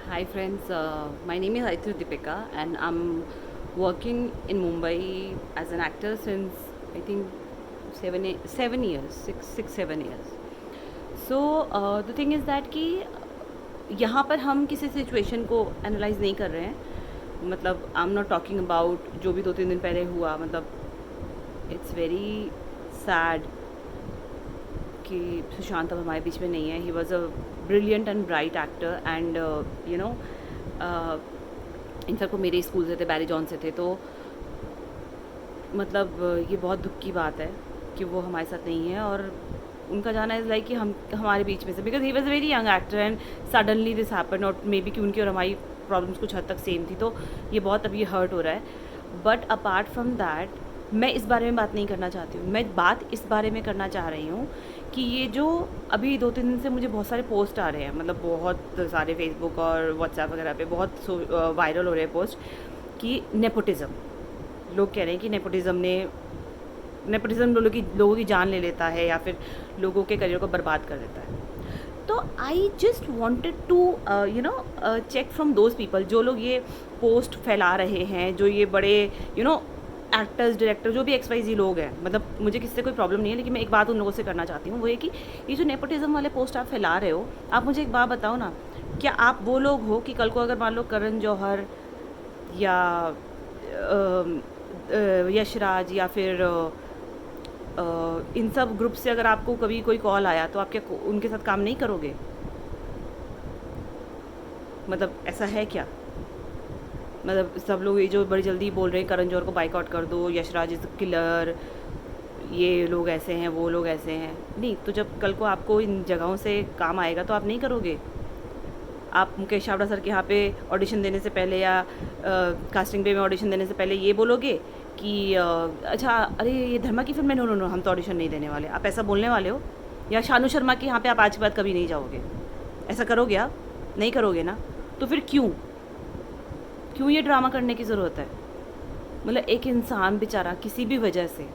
Hi friends, my name is Aitru Deepika and I'm working in Mumbai as an actor since I think 7 years, 7 years. So the thing is that कि यहाँ पर हम किसी situation को analyse नहीं कर रहे हैं, मतलब I am not talking about जो भी 2-3 दिन पहले हुआ, मतलब इट्स वेरी सैड कि सुशांत अब हमारे बीच में नहीं है. He was a brilliant and bright actor and you know in fact वो मेरे स्कूल से थे, बैरी जॉन से थे. तो मतलब ये बहुत दुख की बात है कि वो हमारे साथ नहीं है और उनका जाना इज़ लाइक कि हम हमारे बीच में से, because he was very young actor and suddenly this happen. और मे बी कि उनकी और हमारी प्रॉब्लम्स कुछ हद तक सेम थी, तो ये बहुत अभी हर्ट हो रहा है. बट अपार्ट फ्रॉम दैट मैं इस बारे में बात नहीं करना चाहती हूँ. मैं बात इस बारे में करना चाह रही हूँ कि ये जो अभी 2-3 दिन से मुझे बहुत सारे पोस्ट आ रहे हैं, मतलब बहुत सारे फेसबुक और व्हाट्सएप वगैरह पे बहुत वायरल हो रहे हैं पोस्ट कि नेपोटिज़म. लोग कह रहे हैं कि नेपोटिज़म लोगों की जान ले लेता है या फिर लोगों के करियर को बर्बाद कर देता है. तो I just wanted to check from those people, जो लोग ये पोस्ट फैला रहे हैं, जो ये बड़े एक्टर्स डायरेक्टर जो भी XYZ लोग हैं. मतलब मुझे किसी से कोई प्रॉब्लम नहीं है, लेकिन मैं एक बात उन लोगों से करना चाहती हूँ, वो ये कि ये जो नेपोटिज्म वाले पोस्ट आप फैला रहे हो, आप मुझे एक बात बताओ ना, क्या आप वो लोग हो कि कल को अगर मान लो करण जौहर या यशराज या फिर इन सब ग्रुप से अगर आपको कभी कोई कॉल आया तो आप क्या उनके साथ काम नहीं करोगे? मतलब ऐसा है क्या? मतलब सब लोग ये जो बड़ी जल्दी बोल रहे हैं करण जौहर को बाइकआउट कर दो, यशराज इज़ किलर, ये लोग ऐसे हैं, वो लोग ऐसे हैं. नहीं तो जब कल को आपको इन जगहों से काम आएगा तो आप नहीं करोगे? आप मुकेश छाबड़ा सर के यहाँ पे ऑडिशन देने से पहले या कास्टिंग डे में ऑडिशन देने से पहले ये बोलोगे कि अच्छा अरे ये धर्मा की फिल्म है, नो नो नो हम तो ऑडिशन नहीं देने वाले. आप ऐसा बोलने वाले हो? या शानू शर्मा के यहाँ पे आप आज के बाद कभी नहीं जाओगे? ऐसा करोगे आप? नहीं करोगे ना. तो फिर क्यों ये ड्रामा करने की ज़रूरत है? मतलब एक इंसान बेचारा किसी भी वजह से,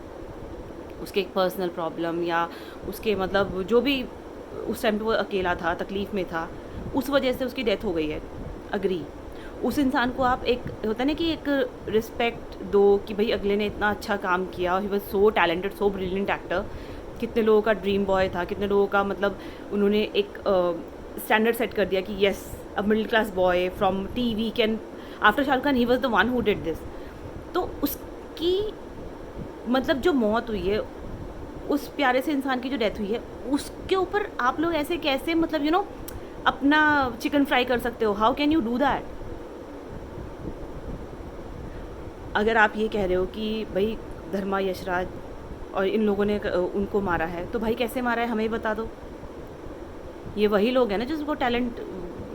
उसके एक पर्सनल प्रॉब्लम या उसके मतलब जो भी उस टाइम पे वो अकेला था, तकलीफ़ में था, उस वजह से उसकी डेथ हो गई है. अग्री. उस इंसान को आप एक होता है ना कि एक रिस्पेक्ट दो कि भाई अगले ने इतना अच्छा काम किया, he was so talented, so brilliant actor. कितने लोगों का ड्रीम बॉय था, कितने लोगों का मतलब उन्होंने एक स्टैंडर्ड सेट कर दिया कि yes a middle class boy from TV can, after Shahrukh Khan he was the one who did this. तो उसकी मतलब जो मौत हुई है, उस प्यारे से इंसान की जो डेथ हुई है, उसके ऊपर आप लोग ऐसे कैसे मतलब अपना चिकन फ्राई कर सकते हो? How can you do that? अगर आप ये कह रहे हो कि भाई धर्मा, यशराज और इन लोगों ने उनको मारा है, तो भाई कैसे मारा है हमें ही बता दो. ये वही लोग हैं ना जिसको टैलेंट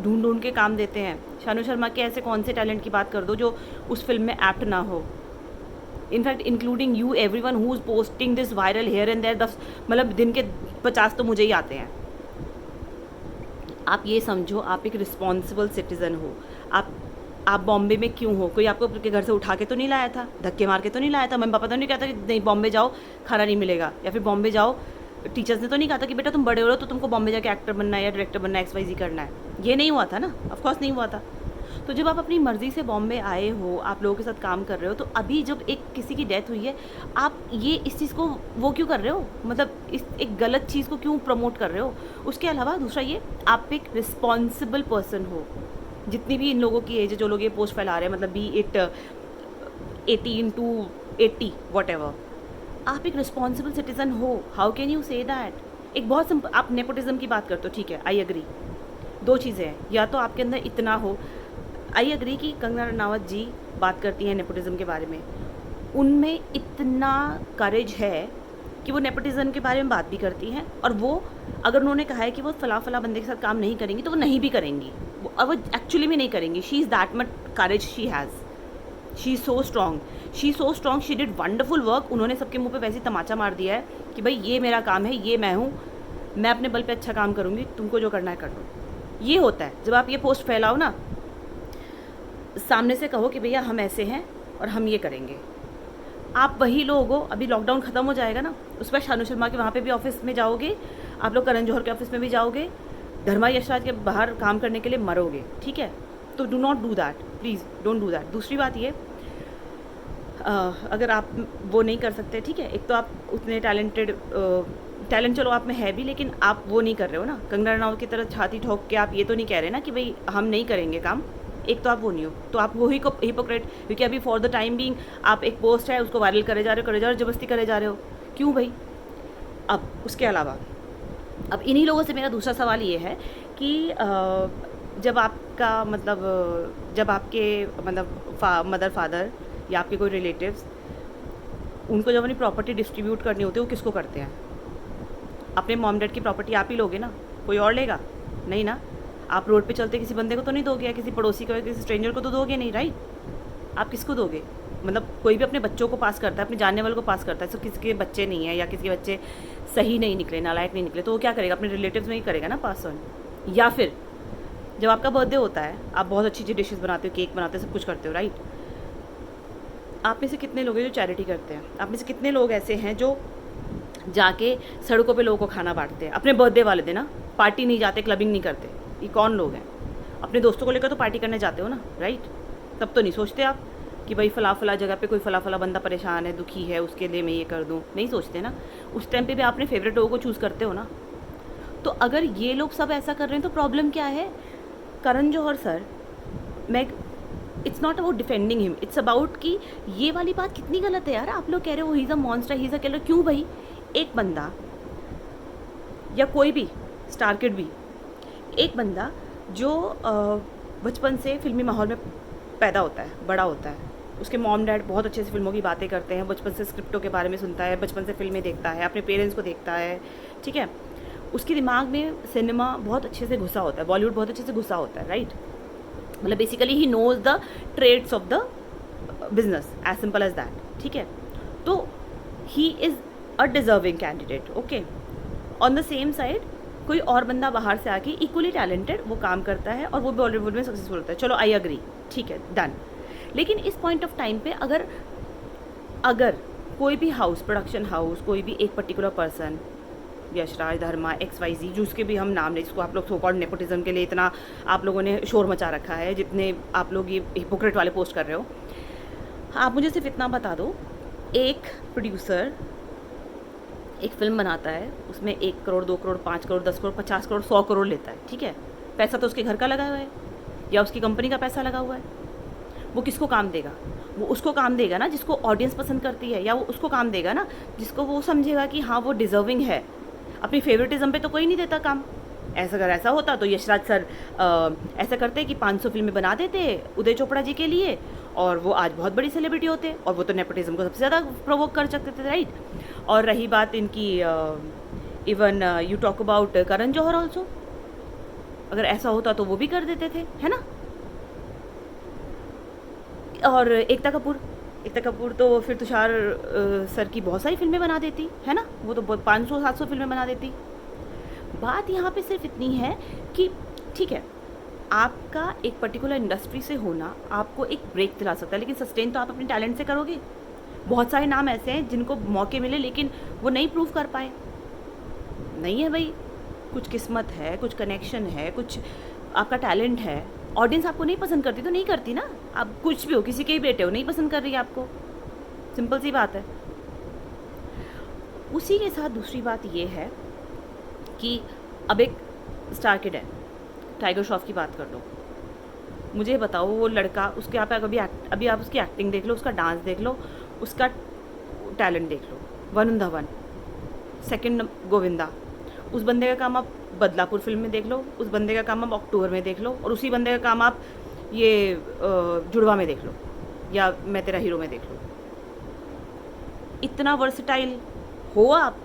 ढूंढ ढूंढ के काम देते हैं. शानू शर्मा के ऐसे कौन से टैलेंट की बात कर दो जो उस फिल्म में एप्ट ना हो. In fact including you, everyone who is posting this viral here and there, 10 मतलब दिन के 50 तो मुझे ही आते हैं. आप ये समझो, आप एक रिस्पॉन्सिबल सिटीज़न हो. आप बॉम्बे में क्यों हो? कोई आपको आपके घर से उठा के तो नहीं लाया था, धक्के मार के तो नहीं लाया था, मम्मी पापा तो नहीं कहता कि नहीं बॉम्बे जाओ खाना नहीं मिलेगा, या फिर बॉम्बे जाओ टीचर्स ने तो नहीं कहा था कि बेटा तुम बड़े हो रहे हो तो तुमको बॉम्बे जाके एक्टर बनना है या डायरेक्टर बनना है, XYZ करना है. ये नहीं हुआ था ना, ऑफकोर्स नहीं हुआ था. तो जब आप अपनी मर्ज़ी से बॉम्बे आए हो, आप लोगों के साथ काम कर रहे हो, तो अभी जब एक किसी की डेथ हुई है, आप ये इस चीज़ को वो क्यों कर रहे हो? मतलब इस एक गलत चीज़ को क्यों प्रमोट कर रहे हो? उसके अलावा दूसरा ये, आप एक रिस्पॉन्सिबल पर्सन हो. जितनी भी इन लोगों की एज है जो लोग ये पोस्ट फैला रहे हैं, मतलब B it 18 to 80 what ever, आप एक रिस्पॉन्सिबल सिटीज़न हो. How can you say that? एक बहुत सिंपल, आप नेपोटिज्म की बात करते हो, ठीक है, आई अग्री. दो चीज़ें हैं, या तो आपके अंदर इतना हो, आई अग्री कि कंगना रनावत जी बात करती हैं नेपोटिज्म के बारे में, उनमें इतना करेज है कि वो नेपोटिज्म के बारे में बात भी करती हैं, और वो अगर उन्होंने कहा है कि वो फला फला बंदे के साथ काम नहीं करेंगी तो वो नहीं भी करेंगी, और वो एक्चुअली में नहीं करेंगी. She is that much courage she has. She is so strong, she did wonderful work. उन्होंने सबके मुंह पे वैसे ही तमाचा मार दिया है कि भाई ये मेरा काम है, ये मैं हूँ, मैं अपने बल पे अच्छा काम करूँगी, तुमको जो करना है कर लो. ये होता है जब आप ये पोस्ट फैलाओ ना, सामने से कहो कि भैया हम ऐसे हैं और हम ये करेंगे. आप वही लोग हो, अभी लॉकडाउन ख़त्म हो जाएगा ना, उस पर शानू शर्मा के वहाँ पे भी ऑफिस में जाओगे, आप लोग करण जौहर के ऑफिस में भी जाओगे, धर्मा यशराज के बाहर काम करने के लिए मरोगे, ठीक है. तो do not do that, please don't do that. दूसरी बात ये, अगर आप वो नहीं कर सकते, ठीक है, एक तो आप उतने टैलेंट चलो आप में है भी, लेकिन आप वो नहीं कर रहे हो ना, कंगना रनावत की तरह छाती ठोक के आप ये तो नहीं कह रहे ना कि भाई हम नहीं करेंगे काम। एक तो आप वो नहीं हो, तो आप वो ही को हिपोक्रेट, क्योंकि अभी फॉर द टाइम बीइंग आप एक पोस्ट है उसको वायरल करे जा रहे हो, जबरदस्ती करे जा रहे हो, क्यों भाई? अब उसके अलावा अब इन्हीं लोगों से मेरा दूसरा सवाल ये है कि जब आपका मतलब जब आपके मतलब मदर फादर या आपके कोई रिलेटिव्स, उनको जब अपनी प्रॉपर्टी डिस्ट्रीब्यूट करनी होती है, वो किसको करते हैं? अपने मॉम डैड की प्रॉपर्टी आप ही लोगे ना, कोई और लेगा नहीं ना। आप रोड पे चलते किसी बंदे को तो नहीं दोगे, या किसी पड़ोसी को या किसी स्ट्रेंजर को तो दोगे नहीं, राइट? आप किसको दोगे? मतलब कोई भी अपने बच्चों को पास करता है, अपने जानने वाले को पास करता है, तो किसी के बच्चे नहीं है या किसी के बच्चे सही नहीं निकले, नालायक नहीं निकले, तो वो क्या करेगा? अपने रिलेटिव्स में ही करेगा ना पास ऑन। या फिर जब आपका बर्थडे होता है, आप बहुत अच्छी अच्छी डिशेज़ बनाते हो, केक बनाते हो, सब कुछ करते हो, राइट? आप में से कितने लोग हैं जो चैरिटी करते हैं? आप में से कितने लोग ऐसे हैं जो जाके सड़कों पे लोगों को खाना बांटते हैं अपने बर्थडे वाले दिन? ना पार्टी नहीं जाते, क्लबिंग नहीं करते, ये कौन लोग हैं? अपने दोस्तों को लेकर तो पार्टी करने जाते हो ना, राइट? तब तो नहीं सोचते आप कि भाई फला जगह पे कोई फला बंदा परेशान है, दुखी है, उसके लिए मैं ये कर दूँ, नहीं सोचते ना। उस टाइम पे भी आपने फेवरेट लोगों को चूज़ करते हो ना। तो अगर ये लोग सब ऐसा कर रहे हैं तो प्रॉब्लम क्या है? करण जौहर सर, मैं it's not about defending him, it's about कि ये वाली बात कितनी गलत है यार। आप लोग कह रहे हो ही is a monster, he is a killer, क्यों भाई? एक बंदा या कोई भी स्टार किड भी, एक बंदा जो बचपन से फिल्मी माहौल में पैदा होता है, बड़ा होता है, उसके मॉम डैड बहुत अच्छे से फिल्मों की बातें करते हैं, बचपन से स्क्रिप्टों के बारे में सुनता है, बचपन से फिल्में देखता है, अपने पेरेंट्स को देखता है, ठीक है, उसके दिमाग में सिनेमा बहुत अच्छे से घुसा होता है, बॉलीवुड बहुत अच्छे से घुसा होता है, राइट? मतलब basically he knows the trades of the business, as simple as that, ठीक है? तो he is a deserving candidate, okay. On the same side कोई और बंदा बाहर से आके इक्वली टैलेंटेड वो काम करता है और वो बॉलीवुड में सक्सेसफुल होता है, चलो आई अग्री, ठीक है, डन। लेकिन इस पॉइंट ऑफ टाइम पे अगर कोई भी हाउस, प्रोडक्शन हाउस, कोई भी एक पर्टिकुलर पर्सन, यशराज, धर्मा, XYZ, जिसके भी हम नाम लें, जिसको आप लोग सो कॉल्ड नेपोटिज्म के लिए इतना आप लोगों ने शोर मचा रखा है, जितने आप लोग ये हिपोक्रेट वाले पोस्ट कर रहे हो, आप मुझे सिर्फ इतना बता दो, एक प्रोड्यूसर एक फिल्म बनाता है, उसमें 1 करोड़, 2 करोड़, 5 करोड़, 10 करोड़, 50 करोड़, 100 करोड़ लेता है, ठीक है? पैसा तो उसके घर का लगा हुआ है या उसकी कंपनी का पैसा लगा हुआ है। वो किसको काम देगा? वो उसको काम देगा ना जिसको ऑडियंस पसंद करती है, या वो उसको काम देगा ना जिसको वो समझेगा कि हाँ वो डिजर्विंग है। अपनी फेवरेटिज्म पे तो कोई नहीं देता काम। अगर ऐसा होता तो यशराज सर ऐसा करते कि 500 फिल्में बना देते उदय चोपड़ा जी के लिए, और वो आज बहुत बड़ी सेलिब्रिटी होते, और वो तो नेपोटिज्म को सबसे ज़्यादा प्रोवोक कर सकते थे, राइट? और रही बात इनकी, even you talk about Karan Johar also, अगर ऐसा होता तो वो भी कर देते थे, है ना? और एकता कपूर तो फिर तुषार सर की बहुत सारी फिल्में बना देती, है ना? वो तो 500-700 फिल्में बना देती। बात यहाँ पे सिर्फ इतनी है कि ठीक है, आपका एक पर्टिकुलर इंडस्ट्री से होना आपको एक ब्रेक दिला सकता है, लेकिन सस्टेन तो आप अपने टैलेंट से करोगे। बहुत सारे नाम ऐसे हैं जिनको मौके मिले लेकिन वो नहीं प्रूव कर पाए। नहीं है भाई, कुछ किस्मत है, कुछ कनेक्शन है, कुछ आपका टैलेंट है, ऑडियंस आपको नहीं पसंद करती तो नहीं करती ना। आप कुछ भी हो, किसी के ही बेटे हो, नहीं पसंद कर रही है आपको, सिंपल सी बात है। उसी के साथ दूसरी बात ये है कि अब एक स्टार किड है, टाइगर श्रॉफ की बात कर लो, मुझे बताओ वो लड़का, उसके आप अभी आप उसकी एक्टिंग देख लो, उसका डांस देख लो, उसका टैलेंट देख लो, one the one, second Govinda. उस बंदे का काम आप बदलापुर फिल्म में देख लो, उस बंदे का काम आप अक्टूबर में देख लो, और उसी बंदे का काम आप ये जुड़वा में देख लो, या मैं तेरा हीरो में देख लो। इतना वर्सटाइल हो आप,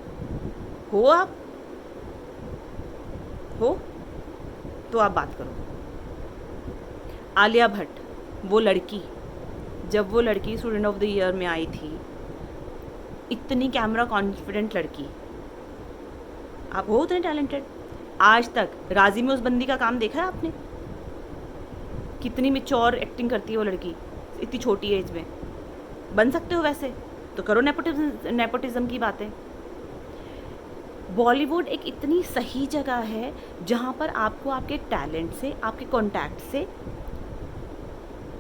हो तो आप बात करो। आलिया भट्ट, वो लड़की, जब वो लड़की स्टूडेंट ऑफ द ईयर में आई थी, इतनी कैमरा कॉन्फिडेंट लड़की, आप हो उतने टैलेंटेड। आज तक राजी में उस बंदी का काम देखा है आपने? कितनी मैच्योर एक्टिंग करती है वो लड़की इतनी छोटी एज में। बन सकते हो वैसे तो करो नेपोटिज्म की बातें। बॉलीवुड एक इतनी सही जगह है जहाँ पर आपको आपके टैलेंट से, आपके कॉन्टैक्ट से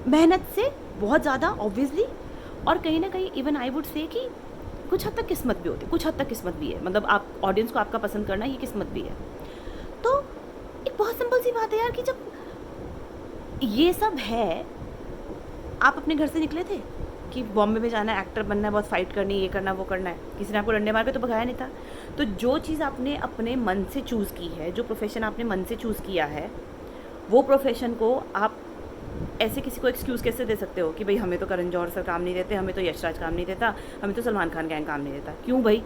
मेहनत से बहुत ज़्यादा ऑब्वियसली, और कहीं ना कहीं इवन आई वुड से कि कुछ हद तक किस्मत भी होती है, कुछ हद तक किस्मत भी है, मतलब आप ऑडियंस को आपका पसंद करना ये किस्मत भी है। तो एक बहुत सिंपल सी बात है यार कि जब ये सब है, आप अपने घर से निकले थे कि बॉम्बे में जाना है, एक्टर बनना है, बहुत फाइट करनी है, ये करना वो करना है, किसी ने आपको डंडे मार के तो भगाया नहीं था। तो जो चीज़ आपने अपने मन से चूज़ की है, जो प्रोफेशन आपने मन से चूज़ किया है, वो प्रोफेशन को आप ऐसे किसी को एक्सक्यूज़ कैसे दे सकते हो कि भाई हमें तो करण जौहर सर काम नहीं देते, हमें तो यशराज काम नहीं देता, हमें तो सलमान खान गैंग काम नहीं देता। क्यों भाई?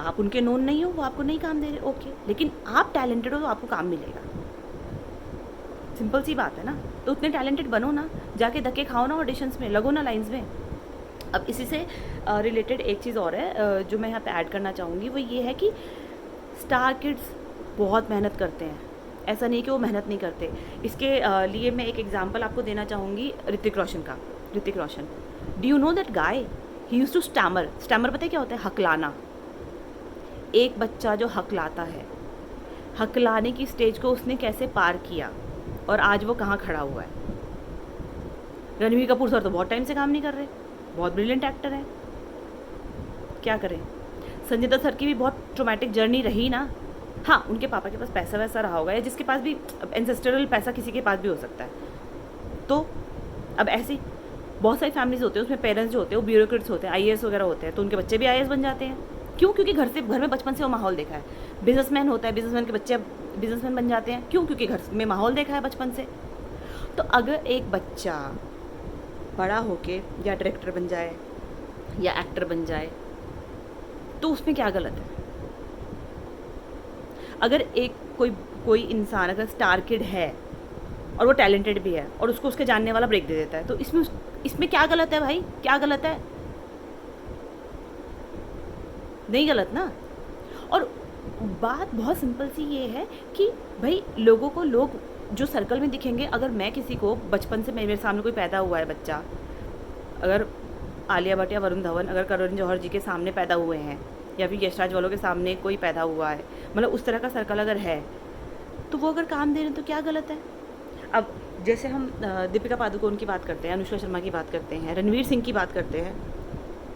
आप उनके नोन नहीं हो, वो आपको नहीं काम दे रहे, ओके, लेकिन आप टैलेंटेड हो तो आपको काम मिलेगा। सिंपल सी बात है ना। तो उतने टैलेंटेड बनो ना, जाके धक्के खाओ ना ऑडिशंस में, लगो ना लाइंस में। अब इसी से रिलेटेड एक चीज़ और है जो मैं यहाँ पे ऐड करना चाहूँगी, वो ये है कि स्टार किड्स बहुत मेहनत करते हैं, ऐसा नहीं कि वो मेहनत नहीं करते। इसके लिए मैं एक एग्जांपल आपको देना चाहूँगी ऋतिक रोशन का। Hrithik Roshan, do you know that guy, he use to stammer. Stammer पता है क्या होता है? हकलाना। एक बच्चा जो हकलाता है, हकलाने की स्टेज को उसने कैसे पार किया और आज वो कहाँ खड़ा हुआ है। रणबीर कपूर सर तो बहुत टाइम से काम नहीं कर रहे, बहुत ब्रिलियंट एक्टर है, क्या करें। संजय दत्त सर की भी बहुत ट्रोमैटिक जर्नी रही ना। हाँ, उनके पापा के पास पैसा वैसा रहा होगा, या जिसके पास भी एंसेस्टरल पैसा किसी के पास भी हो सकता है। तो अब ऐसी बहुत सारी फैमिलीज होते हैं, उसमें पेरेंट्स जो होते हैं वो ब्यूरोक्रेट्स होते हैं, आईएएस वगैरह होते हैं, तो उनके बच्चे भी आईएएस बन जाते हैं। क्यों? क्योंकि घर में बचपन से वो माहौल देखा है। बिजनेसमैन होता है, बिजनेसमैन के बच्चे बिजनेसमैन बन जाते हैं। क्यों? क्योंकि घर में माहौल देखा है बचपन से। तो अगर एक बच्चा बड़ा होके या डायरेक्टर बन जाए या एक्टर बन जाए, तो उसमें क्या गलत है? अगर एक कोई इंसान अगर स्टार किड है और वो टैलेंटेड भी है और उसको उसके जानने वाला ब्रेक दे देता है, तो इसमें क्या गलत है भाई? क्या गलत है? नहीं गलत ना। और बात बहुत सिंपल सी ये है कि भाई लोगों को, लोग जो सर्कल में दिखेंगे, अगर मैं किसी को बचपन से, मेरे सामने कोई पैदा हुआ है बच्चा, अगर आलिया भट्ट या वरुण धवन अगर करण जौहर जी के सामने पैदा हुए हैं, या फिर यशराज वालों के सामने कोई पैदा हुआ है, मतलब उस तरह का सर्कल अगर है, तो वो अगर काम दे रहे हैं तो क्या गलत है? अब जैसे हम दीपिका पादुकोण की बात करते हैं, अनुष्का शर्मा की बात करते हैं, रणवीर सिंह की बात करते हैं,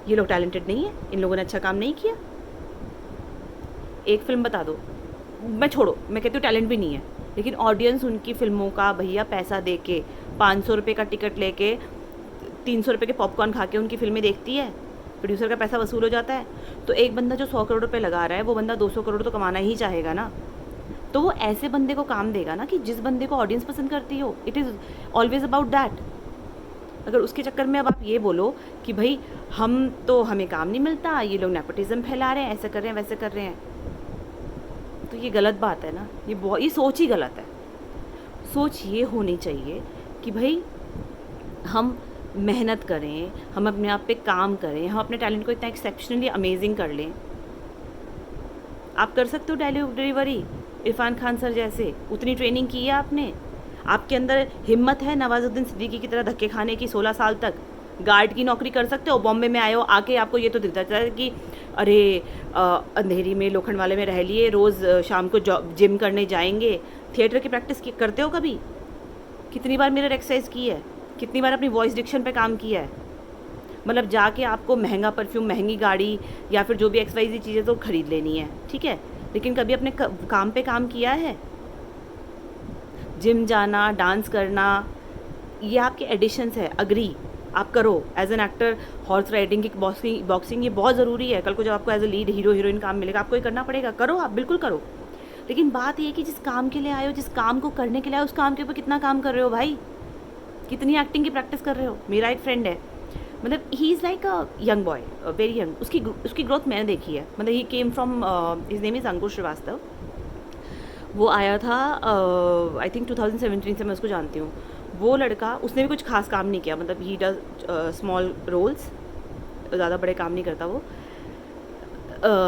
ये लोग टैलेंटेड नहीं है? इन लोगों ने अच्छा काम नहीं किया? एक फिल्म बता दो, मैं छोड़ो, मैं कहती हूँ टैलेंट भी नहीं है, लेकिन ऑडियंस उनकी फिल्मों का भैया पैसा दे के 500 रुपये का टिकट लेके 300 रुपये के पॉपकॉर्न खा के उनकी फिल्में देखती है, प्रोड्यूसर का पैसा वसूल हो जाता है। तो एक बंदा जो 100 करोड़ रुपये लगा रहा है, वो बंदा 200 करोड़ तो कमाना ही चाहेगा ना। तो वो ऐसे बंदे को काम देगा ना कि जिस बंदे को ऑडियंस पसंद करती हो। It is always about that. अगर उसके चक्कर में अब आप ये बोलो कि भाई हमें काम नहीं मिलता, ये लोग नेपोटिज्म फैला रहे हैं, ऐसे कर रहे हैं, वैसे कर रहे हैं, तो ये गलत बात है ना। ये सोच ही गलत है। सोच ये होनी चाहिए कि भाई हम मेहनत करें, हम अपने आप पे काम करें, हम अपने टैलेंट को इतना एक्सेप्शनली अमेजिंग कर लें। आप कर सकते हो डिलीवरी इरफान खान सर जैसे, उतनी ट्रेनिंग की है आपने, आपके अंदर हिम्मत है नवाजुद्दीन सिद्दीकी की तरह धक्के खाने की। 16 साल तक गार्ड की नौकरी कर सकते हो, बॉम्बे में आए हो, आके आपको ये तो दिखता है कि अरे अंधेरी में लोखंड वाले में रह लिए, रोज़ शाम को जिम करने जाएंगे। थिएटर की प्रैक्टिस करते हो कभी? कितनी बार मिरर एक्सरसाइज की है? कितनी बार अपनी वॉइस डिक्शन पे काम किया है? मतलब जाके आपको महंगा परफ्यूम, महंगी गाड़ी या फिर जो भी XYZ चीज़ें तो खरीद लेनी है, ठीक है, लेकिन कभी अपने काम पे काम किया है? जिम जाना, डांस करना, ये आपके एडिशंस है, अग्री आप करो। As an actor horse riding, kick boxing ये बहुत ज़रूरी है। कल को जब आपको as a lead hero heroine काम मिलेगा, आपको ये करना पड़ेगा, करो, आप बिल्कुल करो। लेकिन बात ये है कि जिस काम के लिए आए हो, जिस काम को करने के लिए आए हो, उस काम के ऊपर कितना काम कर रहे हो भाई? कितनी एक्टिंग की प्रैक्टिस कर रहे हो? मेरा एक फ्रेंड है, मतलब he is like a young boy, very young. उसकी ग्रोथ मैंने देखी है। मतलब he came from, his name is Ankush Srivastava. वो आया था आई थिंक 2017 से, मैं उसको जानती हूँ। वो लड़का, उसने भी कुछ खास काम नहीं किया, मतलब ही डज स्मॉल रोल्स, ज़्यादा बड़े काम नहीं करता वो।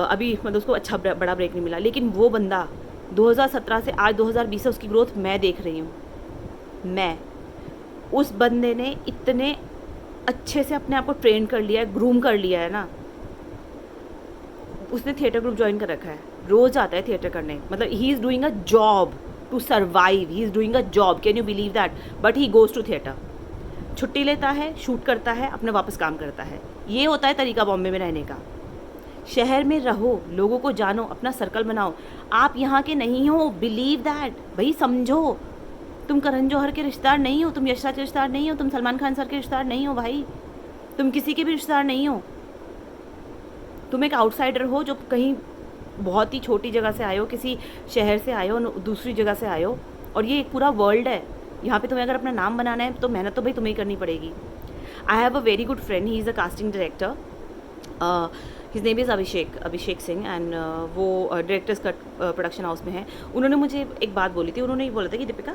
अभी मतलब उसको अच्छा बड़ा ब्रेक नहीं मिला, लेकिन वो बंदा 2017 से आज 2020 से उसकी ग्रोथ मैं देख रही हूँ। मैं उस बंदे ने इतने अच्छे से अपने आप को ट्रेन कर लिया है, ग्रूम कर लिया है ना। उसने थिएटर ग्रुप ज्वाइन कर रखा है, रोज़ आता है थिएटर करने, मतलब he is doing a job. To survive, he is doing a job, can you believe that, but he goes to theatre, छुट्टी लेता है, शूट करता है, अपने वापस काम करता है। ये होता है तरीका बॉम्बे में रहने का। शहर में रहो, लोगों को जानो, अपना सर्कल बनाओ। आप यहाँ के नहीं हो, बिलीव दैट, भाई समझो। तुम करण जौहर के रिश्तेदार नहीं हो, तुम यशराज के रिश्तेदार नहीं हो, तुम सलमान खान सर के रिश्तेदार नहीं हो भाई, तुम किसी के भी रिश्तेदार नहीं हो। तुम एक आउटसाइडर हो जो कहीं बहुत ही छोटी जगह से आए हो, किसी शहर से आए हो, दूसरी जगह से आए हो, और ये एक पूरा वर्ल्ड है। यहाँ पे तुम्हें अगर अपना नाम बनाना है तो मेहनत तो भाई तुम्हें ही करनी पड़ेगी। I have a very good friend, he is a casting director, his name is Abhishek Singh, and वो डायरेक्टर्स कट प्रोडक्शन हाउस में है। उन्होंने मुझे एक बात बोली थी, उन्होंने ये बोला था कि दीपिका,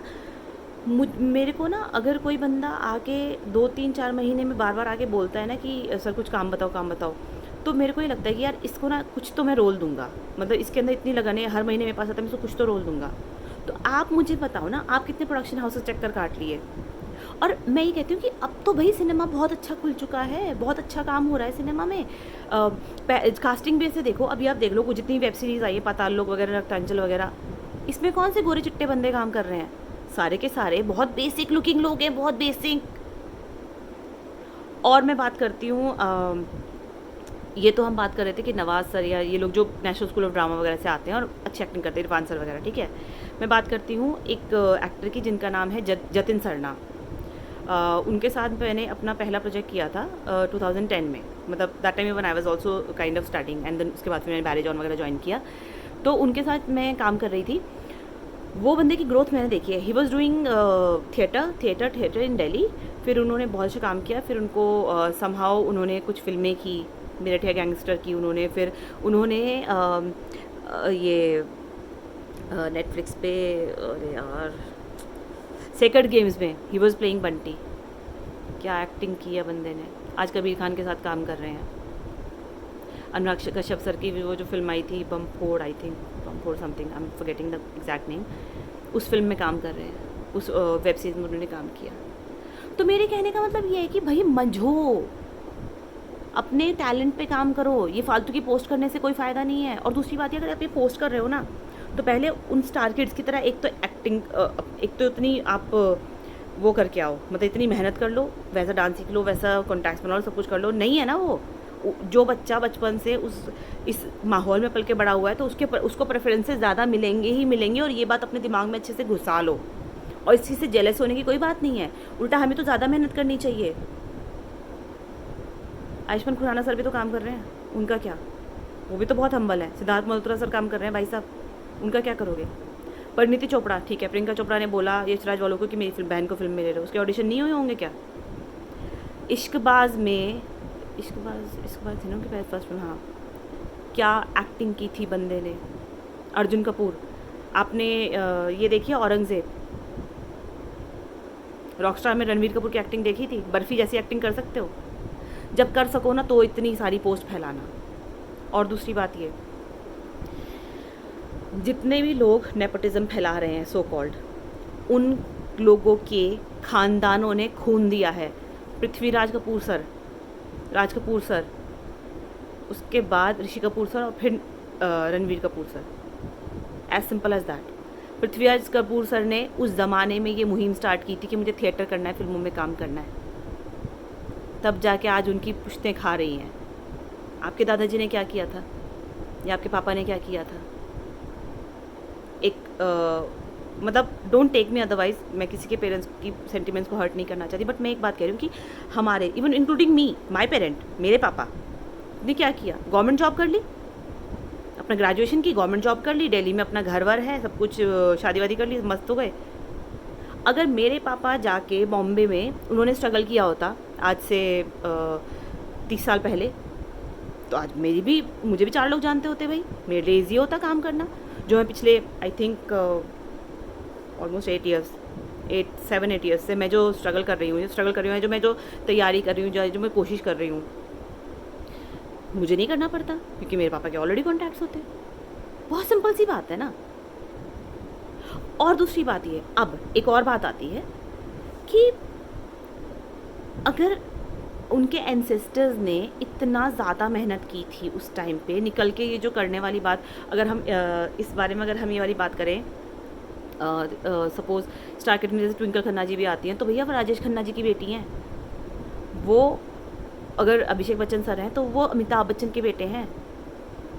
मेरे को ना अगर कोई बंदा आके 2-3-4 महीने में बार बार आके बोलता है ना कि सर कुछ काम बताओ, तो मेरे को ये लगता है कि यार इसको ना कुछ तो मैं रोल दूंगा, मतलब इसके अंदर इतनी लगन है, हर महीने मेरे पास आता है, मैं इसको कुछ तो रोल दूंगा। तो आप मुझे बताओ ना, आप कितने प्रोडक्शन हाउसेस चक्कर काट लिए। और मैं ये कहती हूँ कि अब तो भाई सिनेमा बहुत अच्छा खुल चुका है, बहुत अच्छा काम हो रहा है सिनेमा में। कास्टिंग भी ऐसे देखो, अभी आप देख लो जितनी वेब सीरीज़ आई है, पाताल लोक वगैरह, रक्तांचल वगैरह, इसमें कौन से गोरे चिट्टे बंदे काम कर रहे हैं? सारे के सारे बहुत बेसिक लुकिंग लोग हैं, बहुत बेसिक। और मैं बात करती हूँ, ये तो हम बात कर रहे थे कि नवाज़ सर या ये लोग जो नेशनल स्कूल ऑफ ड्रामा वगैरह से आते हैं और अच्छी एक्टिंग करते हैं, इरफान सर वगैरह, ठीक है। मैं बात करती हूँ एक एक्टर की जिनका नाम है जतिन सरना। उनके साथ मैंने अपना पहला प्रोजेक्ट किया था 2010 में, मतलब that time when I was also kind of starting, and then उसके बाद फिर मैंने बैरे जॉन वगैरह ज्वाइन किया, तो उनके साथ मैं काम कर रही थी। वो बंदे की ग्रोथ मैंने देखी है। He was doing theatre in Delhi, फिर उन्होंने बहुत अच्छा काम किया, फिर उनको समहाउ उन्होंने कुछ फिल्में की, मेरठिया गैंगस्टर की उन्होंने, फिर उन्होंने ये नेटफ्लिक्स पे, अरे यार, सेक्रेड गेम्स में ही वॉज प्लेइंग बंटी, क्या एक्टिंग की है बंदे ने। आज कबीर खान के साथ काम कर रहे हैं। अनुराग कश्यप सर की वो जो फिल्म आई थी बम फोड़, आई थिंक बम फोड़ something, I am forgetting the exact name, उस फिल्म में काम कर रहे हैं, उस वेब सीरीज में उन्होंने काम किया। तो मेरे कहने का मतलब ये है कि भाई मंझो, अपने टैलेंट पे काम करो, ये फालतू की पोस्ट करने से कोई फ़ायदा नहीं है। और दूसरी बात ये, अगर आप ये पोस्ट कर रहे हो ना, तो पहले उन स्टार किड्स की तरह एक तो एक्टिंग, एक तो इतनी आप वो करके आओ, मतलब इतनी मेहनत कर लो, वैसा डांस सीख लो, वैसा कॉन्टैक्ट्स बना लो, सब कुछ कर लो। नहीं है ना वो, जो बच्चा बचपन से इस माहौल में पल के बड़ा हुआ है, तो उसको प्रेफरेंसेस ज़्यादा मिलेंगे ही मिलेंगे, और ये बात अपने दिमाग में अच्छे से घुसा लो। और इस चीज़ से जेलस होने की कोई बात नहीं है, उल्टा हमें तो ज़्यादा मेहनत करनी चाहिए। आयुष्मान खुराना सर भी तो काम कर रहे हैं, उनका क्या, वो भी तो बहुत हम्बल है। सिद्धार्थ मल्होत्रा सर काम कर रहे हैं भाई साहब, उनका क्या करोगे। परिणीति चोपड़ा, ठीक है, प्रियंका चोपड़ा ने बोला यशराज वालों को कि मेरी बहन को फिल्म में ले रहे हो, उसके ऑडिशन नहीं हुए होंगे क्या। इश्कबाज थी ना उनकी फर्स्ट फिल्म, हाँ, क्या एक्टिंग की थी बंदे ने। अर्जुन कपूर, आपने ये देखी है औरंगज़ेब, रॉकस्टार में रणवीर कपूर की एक्टिंग देखी थी। बर्फी जैसी एक्टिंग कर सकते हो, जब कर सको ना तो इतनी सारी पोस्ट फैलाना। और दूसरी बात ये, जितने भी लोग नेपोटिज्म फैला रहे हैं सो कॉल्ड, उन लोगों के खानदानों ने खून दिया है। पृथ्वीराज कपूर सर, राज कपूर सर, उसके बाद ऋषि कपूर सर, और फिर Ranbir Kapoor sir, as simple as that. Prithviraj Kapoor sir ने उस ज़माने में ये मुहिम स्टार्ट की थी कि मुझे थिएटर करना है, फिल्मों में काम करना है, तब जाके आज उनकी पुश्तें खा रही हैं। आपके दादाजी ने क्या किया था, या आपके पापा ने क्या किया था। एक मतलब डोंट टेक मी अदरवाइज, मैं किसी के पेरेंट्स की सेंटिमेंट्स को हर्ट नहीं करना चाहती, बट मैं एक बात कह रही हूँ कि हमारे, even including me, my parent, मेरे पापा ने क्या किया, गवर्नमेंट जॉब कर ली, अपना ग्रेजुएशन की, गवर्नमेंट जॉब कर ली, दिल्ली में अपना घर वर है, सब कुछ, शादी वादी कर ली, मस्त हो गए। अगर मेरे पापा जाके बॉम्बे में उन्होंने स्ट्रगल किया होता आज से 30 साल पहले, तो आज मुझे भी 4 लोग जानते होते भाई, मेरे लिए ईजी होता काम करना। जो मैं पिछले आई थिंक ऑलमोस्ट 7-8 ईयर्स से मैं जो स्ट्रगल कर रही हूँ, जो मैं जो तैयारी कर रही हूँ, जो मैं कोशिश कर रही हूँ, मुझे नहीं करना पड़ता, क्योंकि मेरे पापा के ऑलरेडी कॉन्टैक्ट्स होते हैं। बहुत सिंपल सी बात है ना। और दूसरी बात ये, अब एक और बात आती है कि अगर उनके एंसेस्टर्स ने इतना ज़्यादा मेहनत की थी उस टाइम पे, निकल के ये जो करने वाली बात, अगर हम इस बारे में अगर हम ये वाली बात करें सपोज स्टार किड में जैसे ट्विंकल खन्ना जी भी आती हैं, तो भैया वो राजेश खन्ना जी की बेटी हैं। वो अगर अभिषेक बच्चन सर हैं तो वो अमिताभ बच्चन के बेटे हैं।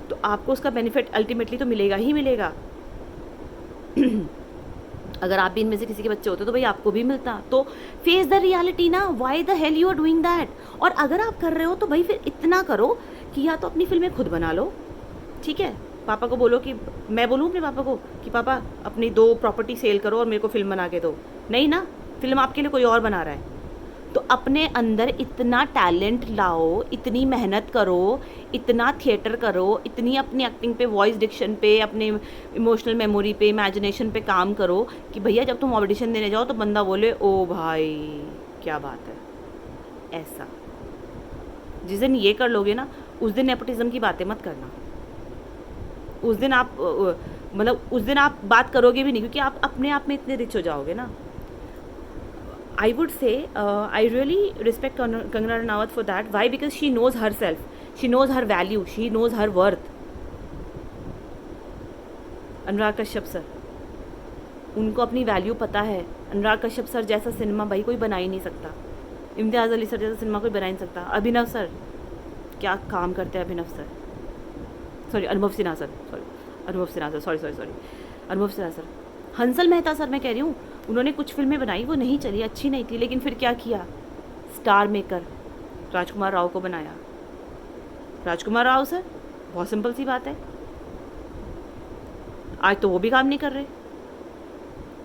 तो आपको उसका बेनिफिट अल्टीमेटली तो मिलेगा ही मिलेगा। अगर आप भी इनमें से किसी के बच्चे होते तो भाई आपको भी मिलता। तो फेस द रियलिटी ना, why the hell you are doing that. और अगर आप कर रहे हो तो भाई फिर इतना करो कि या तो अपनी फिल्में खुद बना लो, ठीक है, पापा को बोलो कि, मैं बोलूँ अपने पापा को कि पापा अपनी 2 प्रॉपर्टी सेल करो और मेरे को फिल्म बना के दो। नहीं ना, फिल्म आपके लिए कोई और बना रहा है। तो अपने अंदर इतना टैलेंट लाओ, इतनी मेहनत करो, इतना थिएटर करो, इतनी अपनी एक्टिंग पे, वॉइस डिक्शन पे, अपने इमोशनल मेमोरी पे, इमेजिनेशन पे काम करो कि भैया जब तुम ऑडिशन देने जाओ तो बंदा बोले ओ भाई क्या बात है। ऐसा जिस दिन ये कर लोगे ना, उस दिन नेपोटिज्म की बातें मत करना। उस दिन आप मतलब उस दिन आप बात करोगे भी नहीं, क्योंकि आप अपने आप में इतने रिच हो जाओगे ना। I would say I really respect Kangana Ranaut for that. Why? Because she knows herself. She knows her value. She knows her worth. Anurag Kashyap sir, उनको अपनी वैल्यू पता है। अनुराग कश्यप सर जैसा सिनेमा भाई कोई बना ही नहीं सकता। इम्तियाज़ अली सर जैसा सिनेमा कोई बना ही नहीं सकता। अभिनव सर, क्या काम करते हैं अभिनव सर, सॉरी अनुभव सिन्हा सर, अनुभव सिन्हा सर, हंसल मेहता सर मैं कह रही हूँ, उन्होंने कुछ फिल्में बनाई, वो नहीं चली, अच्छी नहीं थी, लेकिन फिर क्या किया, स्टार मेकर राजकुमार राव को बनाया। राजकुमार राव सर, बहुत सिंपल सी बात है, आज तो वो भी काम नहीं कर रहे।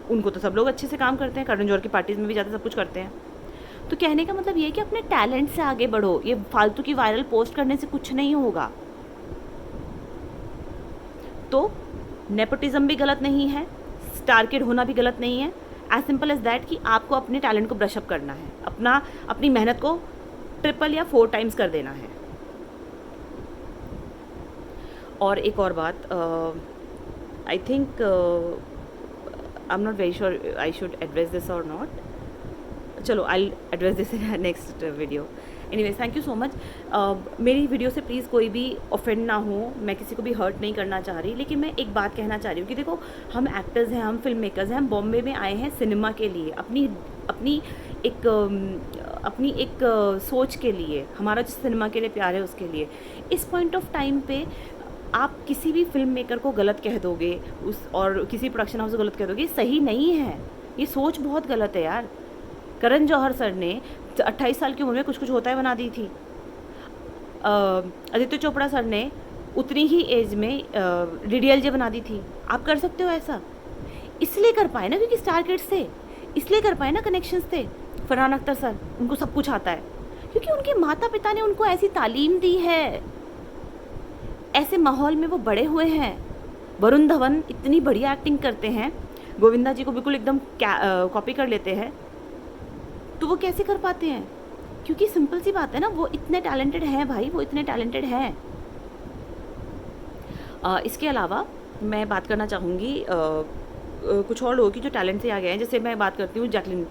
उनको तो सब लोग अच्छे से काम करते हैं, करण जौहर की पार्टीज में भी जाते, सब कुछ करते हैं। तो कहने का मतलब ये है कि अपने टैलेंट से आगे बढ़ो। ये फालतू की वायरल पोस्ट करने से कुछ नहीं होगा। तो नेपोटिज्म भी गलत नहीं है, स्टार किड होना भी गलत नहीं है। एज सिंपल एज दैट कि आपको अपने टैलेंट को ब्रशअप करना है, अपनी मेहनत को 3 या 4 टाइम्स कर देना है। और एक और बात, I think I am not very sure I should address this और नॉट। चलो I address this in next video. Anyways thank you so much. मेरी वीडियो से प्लीज़ कोई भी ऑफेंड ना हो, मैं किसी को भी हर्ट नहीं करना चाह रही, लेकिन मैं एक बात कहना चाह रही हूँ कि देखो, हम एक्टर्स हैं, हम फिल्म मेकर्स हैं, हम बॉम्बे में आए हैं सिनेमा के लिए, अपनी एक सोच के लिए, हमारा जो सिनेमा के लिए प्यार है उसके लिए। इस पॉइंट ऑफ टाइम पे आप किसी भी फिल्म मेकर को गलत कह दोगे और किसी प्रोडक्शन हाउस को गलत कह दोगे, सही नहीं है। ये सोच बहुत गलत है यार। करण जौहर सर ने 28 साल की उम्र में कुछ कुछ होता है बना दी थी। आदित्य चोपड़ा सर ने उतनी ही एज में डीडीएलजे बना दी थी। आप कर सकते हो ऐसा, इसलिए कर पाए ना क्योंकि स्टार किड्स थे, इसलिए कर पाए ना, कनेक्शंस थे। फरहान अख्तर सर, उनको सब कुछ आता है क्योंकि उनके माता पिता ने उनको ऐसी तालीम दी है, ऐसे माहौल में वो बड़े हुए हैं। वरुण धवन इतनी बढ़िया एक्टिंग करते हैं, गोविंदा जी को बिल्कुल एकदम कॉपी कर लेते हैं। तो वो कैसे कर पाते हैं? क्योंकि सिंपल सी बात है ना, वो इतने टैलेंटेड हैं भाई, वो इतने टैलेंटेड हैं। इसके अलावा मैं बात करना चाहूँगी कुछ और लोगों की जो टैलेंट से आ गए हैं। जैसे मैं बात करती हूँ Jacqueline,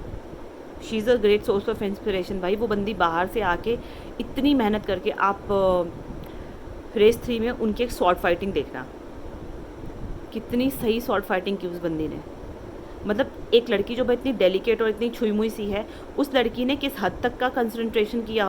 she is a great source of inspiration. भाई वो बंदी बाहर से आके इतनी मेहनत करके, आप रेस 3 में उनकी एक शॉर्ट फाइटिंग देखना, कितनी सही शॉर्ट फाइटिंग की उस बंदी ने। मतलब एक लड़की जो इतनी डेलिकेट और इतनी छुई मुई सी है, उस लड़की ने किस हद तक का कंसंट्रेशन किया